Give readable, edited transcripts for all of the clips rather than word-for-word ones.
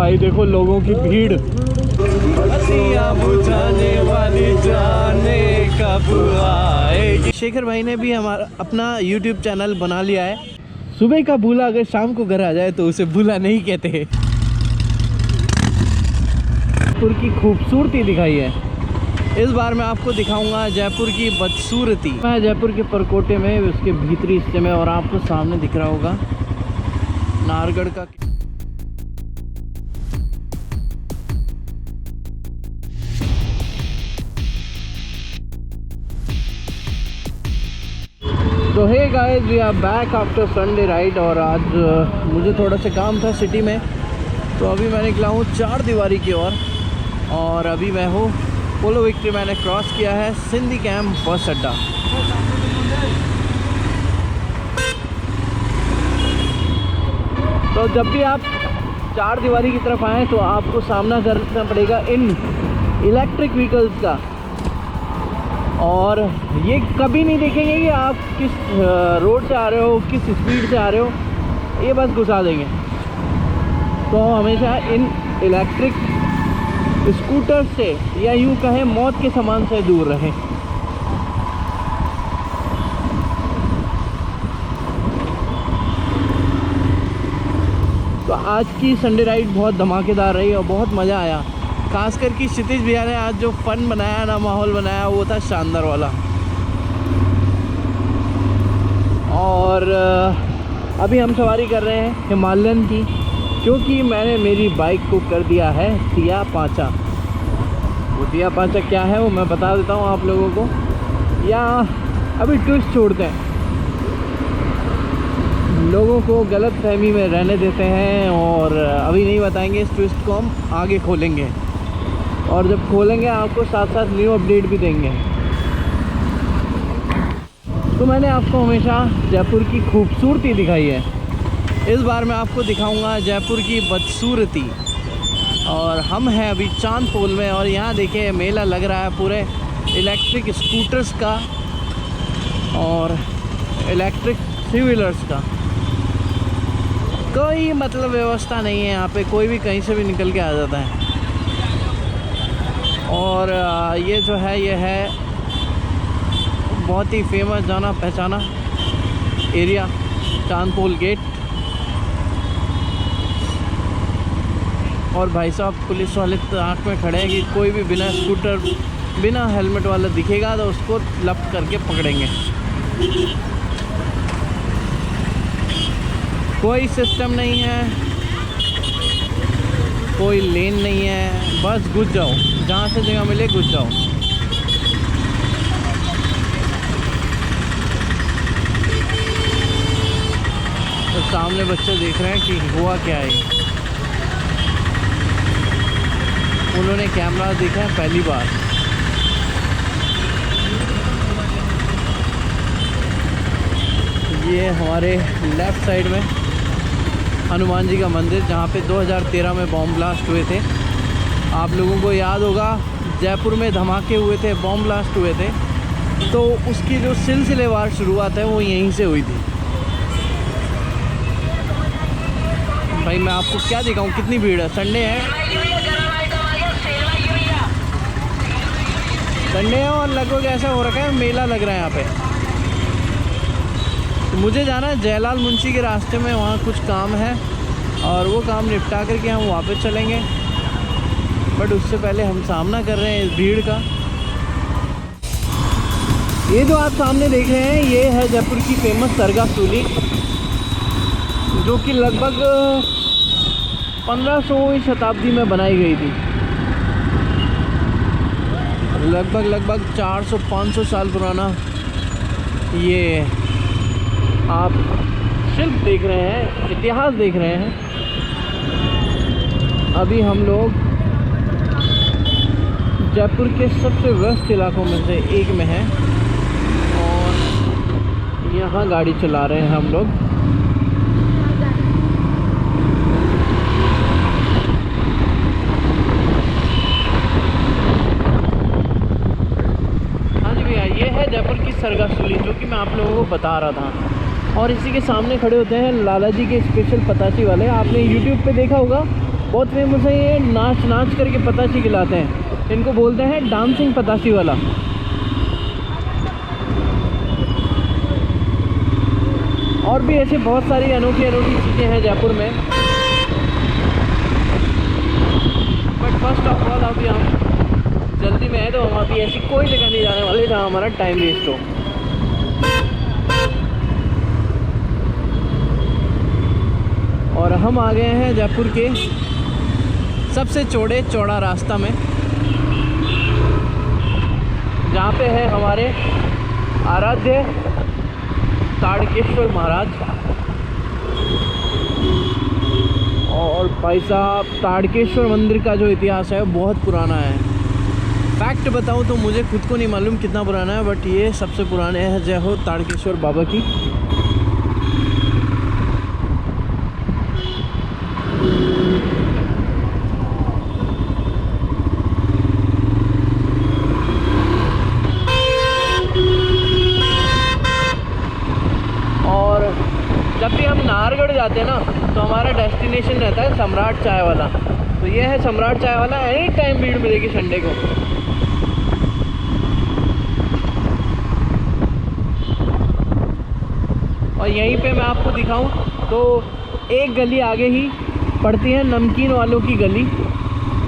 भाई देखो लोगों की भीड़। बुझाने वाली जाने कब आएगी। शेखर भाई ने भी हमारा अपना YouTube चैनल बना लिया है। सुबह का भूला अगर शाम को घर आ जाए तो उसे भूला नहीं कहते। जयपुर की खूबसूरती दिखाई है। इस बार मैं आपको दिखाऊंगा जयपुर की बदसूरती। मैं जयपुर के परकोटे में, उसके भीतरी हिस्से में, और आपको सामने दिख रहा होगा नाहरगढ़ का। तो hey guys, we are back after Sunday ride. और आज मुझे थोड़ा सा काम था सिटी में, तो अभी मैं निकला हूँ चार दीवारी की ओर। और अभी मैं हूँ पोलो विक्ट्री। मैंने क्रॉस किया है सिंधी कैंप बस अड्डा। तो जब भी आप चार दीवारी की तरफ आएँ तो आपको सामना करना पड़ेगा इन इलेक्ट्रिक व्हीकल्स का। और ये कभी नहीं देखेंगे कि आप किस रोड से आ रहे हो, किस स्पीड से आ रहे हो, ये बस घुसा देंगे। तो हमेशा इन इलेक्ट्रिक स्कूटर से, या यूँ कहें मौत के सामान से दूर रहें। तो आज की संडे राइड बहुत धमाकेदार रही और बहुत मज़ा आया। खासकर कि क्षितिज भैया ने आज जो फन बनाया ना, माहौल बनाया, वो था शानदार वाला। और अभी हम सवारी कर रहे हैं हिमालयन की, क्योंकि मैंने मेरी बाइक को कर दिया है तिया पांचा। वो तिया पांचा क्या है वो मैं बता देता हूँ आप लोगों को, या अभी ट्विस्ट छोड़ते हैं, लोगों को गलत फहमी में रहने देते हैं। और अभी नहीं बताएंगे, इस ट्विस्ट को हम आगे खोलेंगे। और जब खोलेंगे आपको साथ साथ न्यू अपडेट भी देंगे। तो मैंने आपको हमेशा जयपुर की खूबसूरती दिखाई है। इस बार मैं आपको दिखाऊंगा जयपुर की बदसूरती। और हम हैं अभी चांद पोल में, और यहाँ देखिए मेला लग रहा है पूरे इलेक्ट्रिक स्कूटर्स का और इलेक्ट्रिक थ्री व्हीलर्स का। कोई मतलब व्यवस्था नहीं है यहाँ पे, कोई भी कहीं से भी निकल के आ जाता है। और ये जो है, ये है बहुत ही फेमस जाना पहचाना एरिया, चांदपोल गेट। और भाई साहब पुलिस वाले आँख में खड़े हैं कि कोई भी बिना स्कूटर, बिना हेलमेट वाला दिखेगा तो उसको लप करके पकड़ेंगे। कोई सिस्टम नहीं है, कोई लेन नहीं है, बस घुस जाओ, जहाँ से जगह मिले घुस जाओ। तो सामने बच्चे देख रहे हैं कि हुआ क्या है। उन्होंने कैमरा देखा है पहली बार। ये हमारे लेफ़्ट साइड में हनुमान जी का मंदिर, जहाँ पे 2013 में बॉम्ब ब्लास्ट हुए थे। आप लोगों को याद होगा जयपुर में धमाके हुए थे, बॉम्ब ब्लास्ट हुए थे, तो उसकी जो सिलसिलेवार शुरुआत है वो यहीं से हुई थी। भाई मैं आपको क्या दिखाऊं, कितनी भीड़ है। संडे है, संडे है और लगभग ऐसा हो रखा है मेला लग रहा है यहाँ पे। तो मुझे जाना है जयलाल मुंशी के रास्ते में, वहाँ कुछ काम है और वो काम निपटा करके हम वापस चलेंगे। बट उससे पहले हम सामना कर रहे हैं इस भीड़ का। ये जो आप सामने देख रहे हैं ये है जयपुर की फेमस सरगा सूली, जो कि लगभग 1500वीं शताब्दी में बनाई गई थी। लगभग 400-500 साल पुराना ये आप शिल्प देख रहे हैं, इतिहास देख रहे हैं। अभी हम लोग जयपुर के सबसे व्यस्त इलाकों में से एक में हैं और यहाँ गाड़ी चला रहे हैं हम लोग। हाँ जी भैया, ये है जयपुर की सरगा सूली, जो कि मैं आप लोगों को बता रहा था। और इसी के सामने खड़े होते हैं लाला जी के स्पेशल पतासी वाले। आपने YouTube पे देखा होगा बहुत फेमस है। ये नाच नाच करके पताशी खिलाते हैं, इनको बोलते हैं डांसिंग पताशी वाला। और भी ऐसे बहुत सारी अनोखी अनोखी चीज़ें हैं जयपुर में। बट फर्स्ट ऑफ ऑल अभी हम जल्दी में है, तो हम अभी ऐसी कोई जगह नहीं जाने वाले जहाँ हमारा टाइम वेस्ट हो। और हम आ गए हैं जयपुर के सबसे चौड़ा रास्ता में, जहाँ पे है हमारे आराध्य ताड़केश्वर महाराज। और भाई साहब, ताड़केश्वर मंदिर का जो इतिहास है बहुत पुराना है। फैक्ट बताऊं तो मुझे खुद को नहीं मालूम कितना पुराना है, बट ये सबसे पुराने है। जय हो ताड़केश्वर बाबा की। और जब भी हम नाहरगढ़ जाते हैं ना, तो हमारा डेस्टिनेशन रहता है सम्राट चाय वाला। तो ये है सम्राट चाय वाला। एनी टाइम भीड़ मिलेगी संडे को। और यहीं पे मैं आपको दिखाऊं तो एक गली आगे ही पड़ती है नमकीन वालों की गली,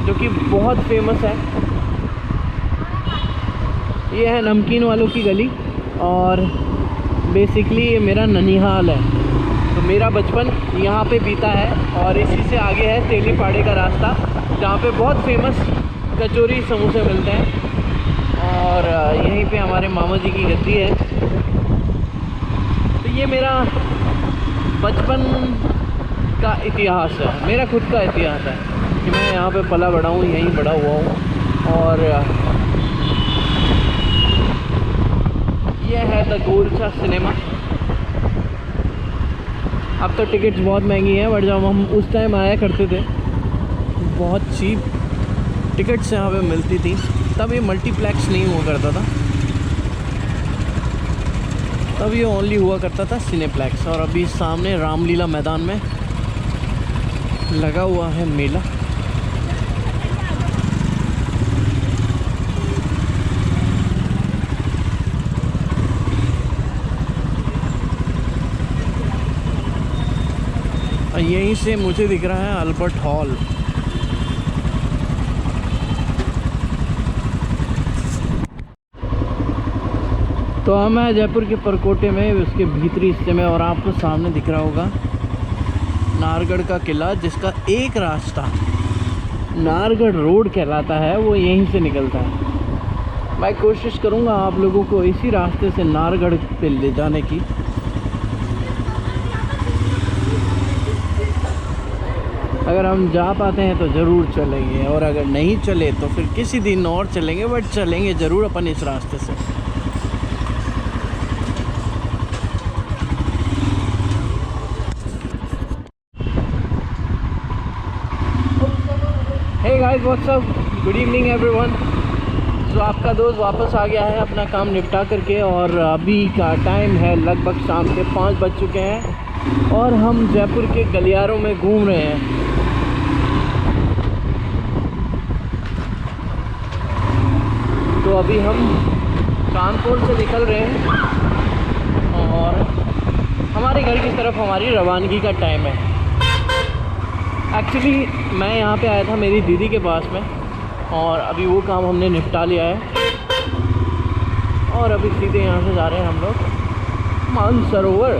जो कि बहुत फेमस है। ये है नमकीन वालों की गली। और बेसिकली ये मेरा ननिहाल है, तो मेरा बचपन यहाँ पे बीता है। और इसी से आगे है तेलीपाड़े का रास्ता, जहाँ पे बहुत फेमस कचौरी समोसे मिलते हैं। और यहीं पे हमारे मामा जी की गद्दी है। तो ये मेरा बचपन का इतिहास है, मेरा खुद का इतिहास है कि मैं यहाँ पे पला बड़ा हूँ, यहीं बड़ा हुआ हूँ। और ये है द गोलचा सिनेमा। अब तो टिकट्स बहुत महंगी हैं, बट जब हम उस टाइम आया करते थे बहुत चीप टिकट्स यहाँ पे मिलती थी। तब ये मल्टीप्लेक्स नहीं हुआ करता था, तब ये ओनली हुआ करता था सिनेप्लेक्स। और अभी सामने रामलीला मैदान में लगा हुआ है मेला। और यहीं से मुझे दिख रहा है अल्बर्ट हॉल। तो हम हैं जयपुर के परकोटे में, उसके भीतरी हिस्से में। और आपको सामने दिख रहा होगा नाहरगढ़ का किला, जिसका एक रास्ता नाहरगढ़ रोड कहलाता है, वो यहीं से निकलता है। मैं कोशिश करूँगा आप लोगों को इसी रास्ते से नाहरगढ़ पे ले जाने की। अगर हम जा पाते हैं तो ज़रूर चलेंगे, और अगर नहीं चले तो फिर किसी दिन और चलेंगे, बट चलेंगे ज़रूर अपन इस रास्ते से। Hey guys, what's up, good evening everyone. तो आपका दोस्त वापस आ गया है अपना काम निपटा करके। और अभी का टाइम है लगभग शाम के 5 बज चुके हैं, और हम जयपुर के गलियारों में घूम रहे हैं। तो अभी हम कानपुर से निकल रहे हैं, और हमारे घर की तरफ हमारी रवानगी का टाइम है। एक्चुअली मैं यहाँ पे आया था मेरी दीदी के पास में, और अभी वो काम हमने निपटा लिया है। और अभी सीधे यहाँ से जा रहे हैं हम लोग मानसरोवर,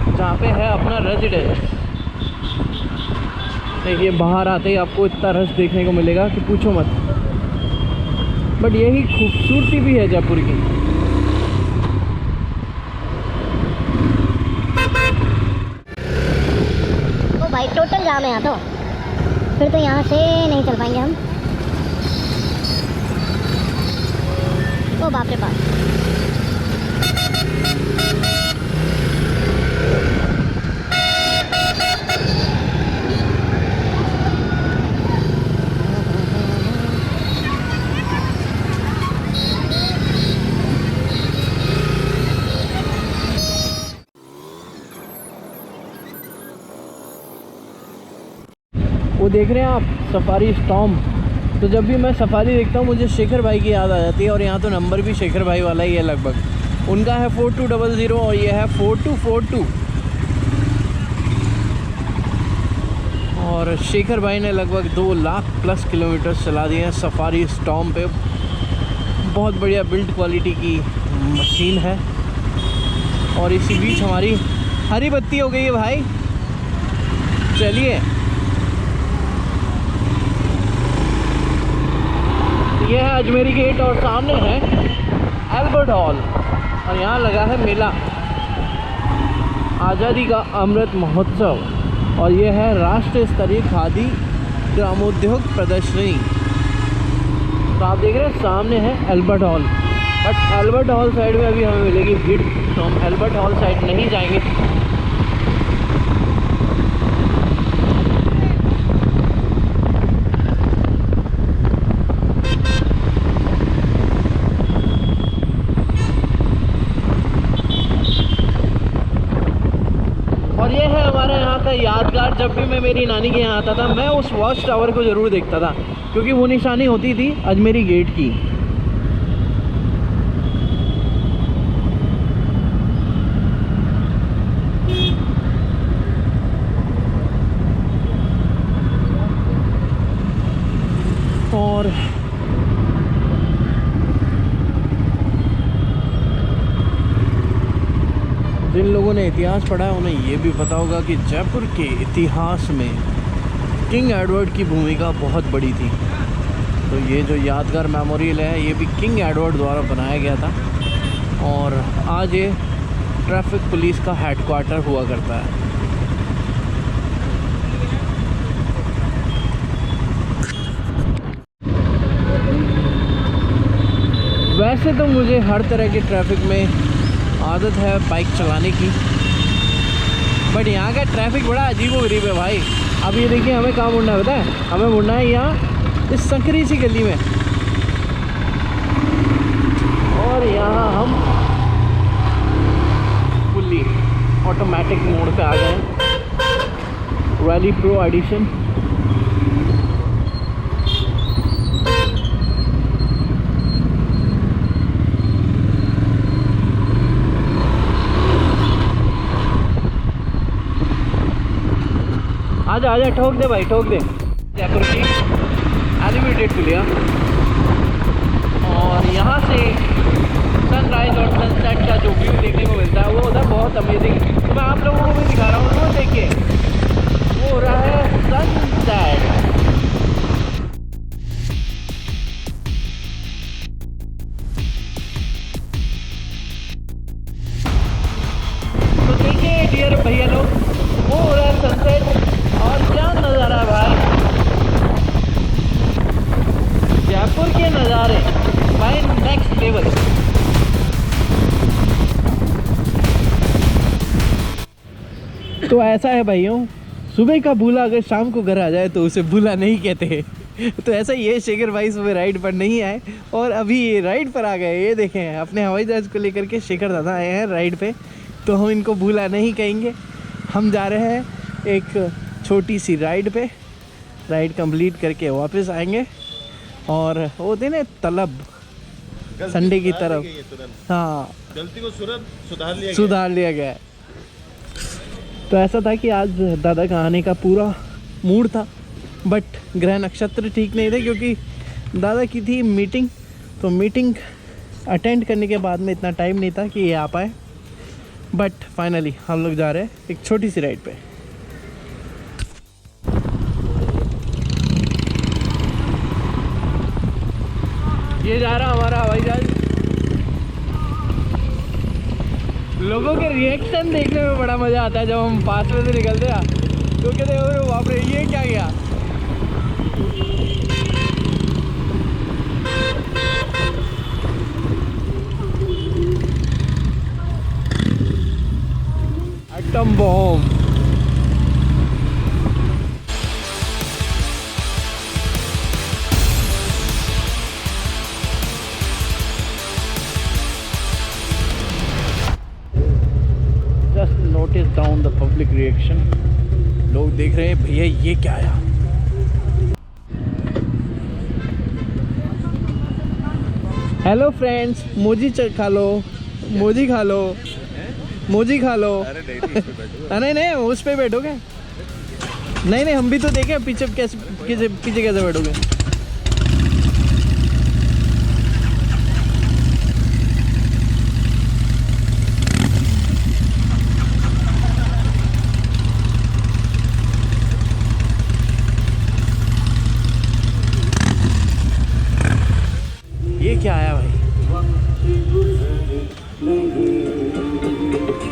जहाँ पे है अपना रेजिडेंस। देखिए बाहर आते ही आपको इतना रश देखने को मिलेगा कि पूछो मत। बट यही खूबसूरती भी है जयपुर की। ओ भाई टोटल जाम है यहाँ तो, फिर तो यहाँ से नहीं चल पाएंगे हम। ओ बाप रे बाप। वो देख रहे हैं आप, सफारी स्टॉर्म। तो जब भी मैं सफारी देखता हूँ मुझे शेखर भाई की याद आ जाती है, और यहाँ तो नंबर भी शेखर भाई वाला ही है लगभग। उनका है 4200 और ये है 4242। और शेखर भाई ने लगभग 2 लाख प्लस किलोमीटर चला दिए हैं सफारी स्टॉर्म पे। बहुत बढ़िया बिल्ड क्वालिटी की मशीन है। और इसी बीच हमारी हरी बत्ती हो गई है भाई। चलिए, ये है अजमेरी गेट और सामने है एल्बर्ट हॉल, और यहाँ लगा है मेला, आज़ादी का अमृत महोत्सव। और ये है राष्ट्रीय स्तरीय खादी ग्रामोद्योग प्रदर्शनी। तो आप देख रहे हैं सामने है Albert hall, but Albert hall side में अभी हमें मिलेगी भीड़, तो हम एल्बर्ट हॉल साइड नहीं जाएंगे। और ये है हमारे यहाँ का यादगार। जब भी मैं मेरी नानी के यहाँ आता था, मैं उस वॉच टावर को ज़रूर देखता था, क्योंकि वो निशानी होती थी अजमेरी गेट की। और जिन लोगों ने इतिहास पढ़ा है उन्हें ये भी पता होगा कि जयपुर के इतिहास में किंग एडवर्ड की भूमिका बहुत बड़ी थी। तो ये जो यादगार मेमोरियल है ये भी किंग एडवर्ड द्वारा बनाया गया था, और आज ये ट्रैफिक पुलिस का हेडक्वार्टर हुआ करता है। वैसे तो मुझे हर तरह के ट्रैफिक में आदत है बाइक चलाने की, बट यहाँ का ट्रैफिक बड़ा अजीबोगरीब है भाई। अब ये देखिए हमें कहाँ मुड़ना है, पता है? हमें मुड़ना है यहाँ इस संकरी सी गली में, और यहाँ हम फुल्ली ऑटोमेटिक मोड पे आ गए हैं। Rally pro edition. आजा आजा, ठोक दे भाई, ठोक दे। जयपुर की एलिवेटेड पुलिया, और यहाँ से सनराइज और सनसेट का जो व्यू देखने को मिलता है वो उधर बहुत अमेजिंग। तो मैं आप लोगों को भी दिखा रहा हूँ, वो देखिए, वो हो रहा है सनसेट। तो देखिए डियर भैया लोग, वो हो रहा है सनसेट, और क्या नज़ारा है भाई, जयपुर के नज़ारे भाई नेक्स्ट लेवल। तो ऐसा है भाइयों, सुबह का भूला अगर शाम को घर आ जाए तो उसे भूला नहीं कहते। तो ऐसा ही है, शेखर भाई सुबह राइड पर नहीं आए और अभी ये राइड पर आ गए। ये देखें, अपने हवाई जहाज़ को लेकर के शेखर दादा आए हैं राइड पे, तो हम इनको भूला नहीं कहेंगे। हम जा रहे हैं एक छोटी सी राइड पे, राइड कंप्लीट करके वापस आएंगे। और वो दिन है तलब संडे की तरफ, हाँ गलती को सुधार लिया गया है। तो ऐसा था कि आज दादा का आने का पूरा मूड था, बट ग्रह नक्षत्र ठीक नहीं थे, क्योंकि दादा की थी मीटिंग। तो मीटिंग अटेंड करने के बाद में इतना टाइम नहीं था कि ये आ पाए, बट फाइनली हम लोग जा रहे हैं एक छोटी सी राइड पे। ये जा रहा हमारा हवाई जहाज। लोगों के रिएक्शन देखने में बड़ा मज़ा आता है जब हम पास में से निकलते हैं, तो कहते हैं अरे बाप रे ये क्या गया। Atom bomb. Just notice down the public reaction। लोग देख रहे हैं भैया ये क्या आया, हेलो फ्रेंड्स, मोजी खा लो, मोजी खा लो, मोजी खा लो। नहीं नहीं, उस पे बैठोगे? नहीं नहीं, हम भी तो देखें पीछे कैसे बैठोगे। ये क्या आया भाई?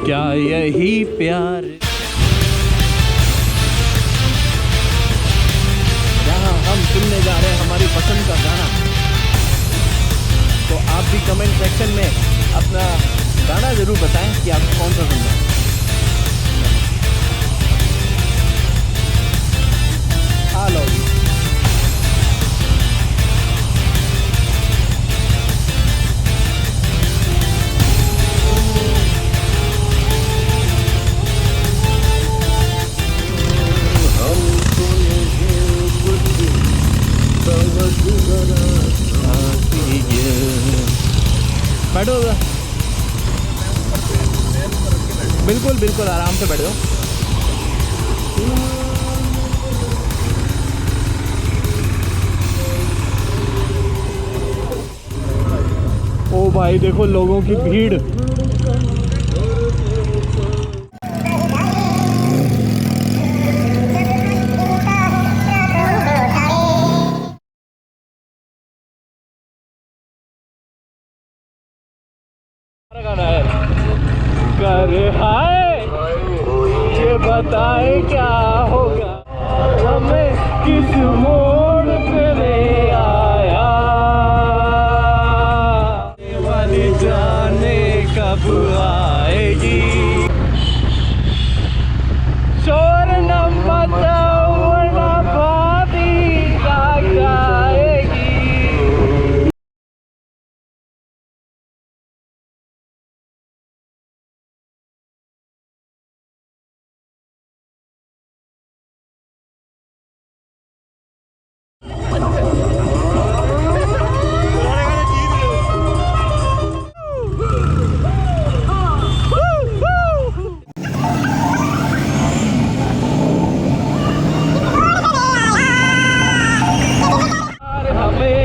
क्या यही प्यार जहाँ हम सुनने जा रहे हैं हमारी पसंद का गाना। तो आप भी कमेंट सेक्शन में अपना गाना ज़रूर बताएं कि आपको कौन सा सुनना है। आ लो जी। बैठो, बिल्कुल बिल्कुल आराम से बैठ जाओ। ओ भाई देखो लोगों की भीड़। करे हाय, ये बताए क्या होगा, हमें किस मोड़ पे ले आया, वाली जाने कब आएगी। शोर न मचाओ वरना भाभी जाग जाएगी।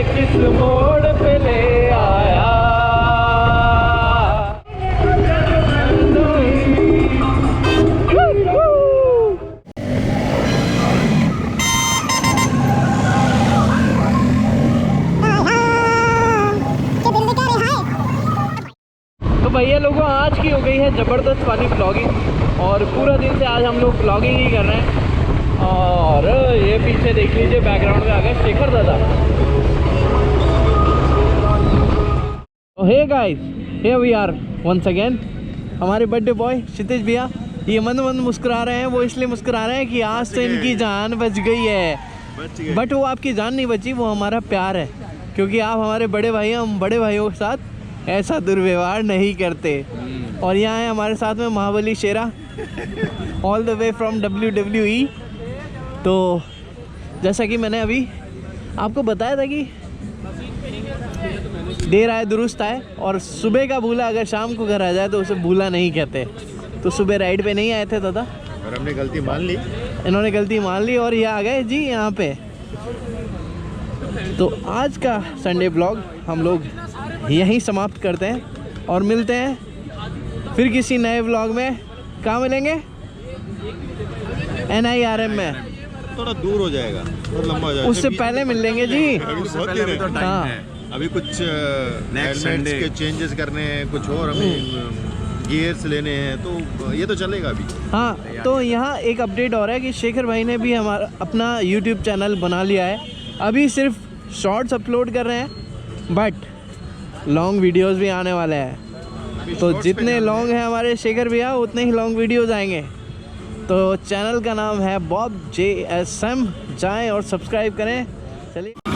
किस मोड़ पे ले आया। तो भैया लोगों, आज की हो गई है ज़बरदस्त वाली व्लॉगिंग और पूरा दिन से आज हम लोग व्लॉगिंग ही कर रहे हैं। और ये पीछे देख लीजिए बैकग्राउंड में आ गए शेखर दादा। Hey guys, here we are once again. हमारे बर्थडे बॉय क्षितिज भैया ये मंद मंद मुस्कुरा रहे हैं। वो इसलिए मुस्कुरा रहे हैं कि आज तो इनकी जान बच गई है। बट वो आपकी जान नहीं बची, वो हमारा प्यार है, क्योंकि आप हमारे बड़े भाई हैं। हम बड़े भाइयों के साथ ऐसा दुर्व्यवहार नहीं करते। और यहाँ है हमारे साथ में Mahabali Shera, all the way from WWE। तो जैसा कि मैंने अभी आपको बताया था कि देर आए दुरुस्त आए, और सुबह का भूला अगर शाम को घर आ जाए तो उसे भूला नहीं कहते। तो सुबह राइड पे नहीं आए थे दादा, और हमने गलती मान ली। इन्होंने गलती मान ली और ये आ गए जी यहाँ पे। तो आज का संडे ब्लॉग हम लोग यहीं समाप्त करते हैं और मिलते हैं फिर किसी नए ब्लॉग में। कहाँ मिलेंगे? NIRM में। थोड़ा दूर हो जाएगा, थोड़ा लंबा हो जाएगा, उससे पहले मिल लेंगे जी। हाँ, अभी कुछ हेलमेट्स के चेंजेस करने हैं, कुछ और हमें गियर्स लेने हैं, तो ये तो चलेगा अभी। हाँ, तो यहाँ एक अपडेट हो रहा है कि शेखर भाई ने भी हमारा अपना YouTube चैनल बना लिया है। अभी सिर्फ शॉर्ट्स अपलोड कर रहे हैं, बट लॉन्ग वीडियोस भी आने वाले हैं। तो जितने लॉन्ग हैं हमारे शेखर भैया, उतने ही लॉन्ग वीडियोस आएंगे। तो चैनल का नाम है Bob JSM, जाएं और सब्सक्राइब करें। चलिए।